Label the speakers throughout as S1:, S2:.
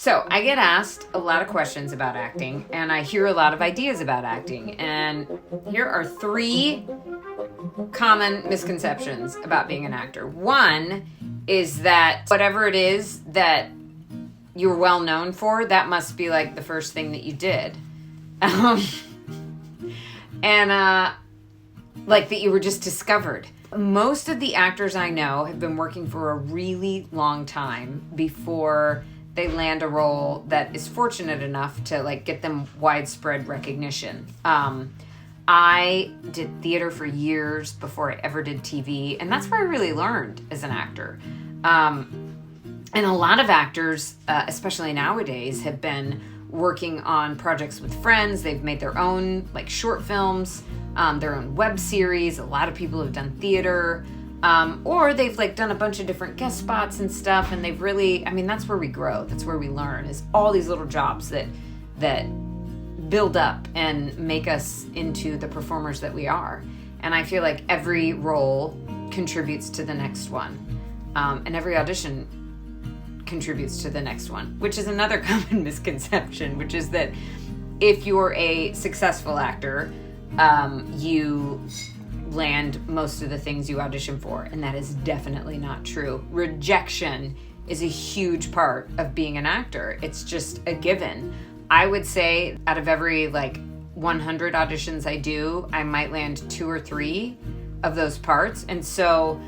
S1: So I get asked a lot of questions about acting, and I hear a lot of ideas about acting. And here are three common misconceptions about being an actor. One is that whatever it is that you're well known for, that must be like the first thing that you did. Like that you were just discovered. Most of the actors I know have been working for a really long time before they land a role that is fortunate enough to like get them widespread recognition. I did theater for years before I ever did TV, and that's where I really learned as an actor. And a lot of actors, especially nowadays, have been working on projects with friends. They've made their own like short films, their own web series. A lot of people have done theater. Or they've like done a bunch of different guest spots and stuff, and they've really, that's where we grow. That's where we learn, is all these little jobs that build up and make us into the performers that we are. And I feel like every role contributes to the next one. And every audition contributes to the next one, which is another common misconception, which is that if you're a successful actor, you land most of the things you audition for, and that is definitely not true. Rejection is a huge part of being an actor. It's just a given. I would say out of every 100 auditions I do, I might land 2 or 3 of those parts. And so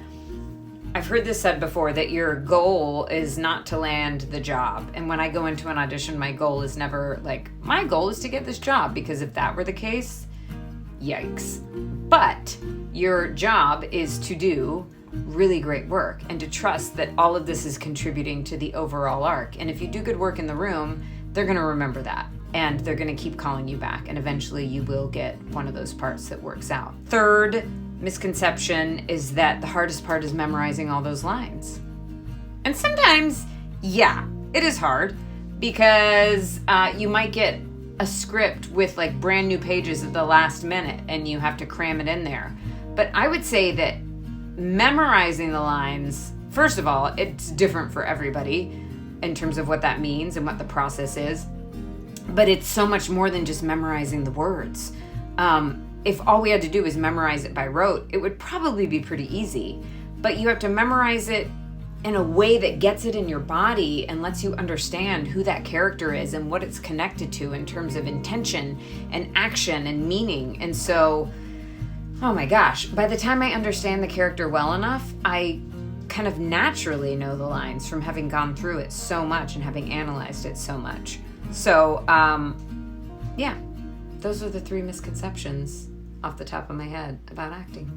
S1: I've heard this said before, that your goal is not to land the job. And when I go into an audition, my goal is never my goal is to get this job, because if that were the case, yikes. But your job is to do really great work and to trust that all of this is contributing to the overall arc. And if you do good work in the room, they're going to remember that, and they're going to keep calling you back, and eventually you will get one of those parts that works out. Third misconception is that the hardest part is memorizing all those lines. And sometimes, yeah, it is hard, because you might get a script with brand new pages at the last minute and you have to cram it in there. But I would say that memorizing the lines, first of all, it's different for everybody in terms of what that means and what the process is. But it's so much more than just memorizing the words. If all we had to do was memorize it by rote, it would probably be pretty easy. But you have to memorize it in a way that gets it in your body and lets you understand who that character is and what it's connected to in terms of intention and action and meaning. And so, oh my gosh, by the time I understand the character well enough, I kind of naturally know the lines from having gone through it so much and having analyzed it so much. So, yeah, those are the 3 misconceptions off the top of my head about acting.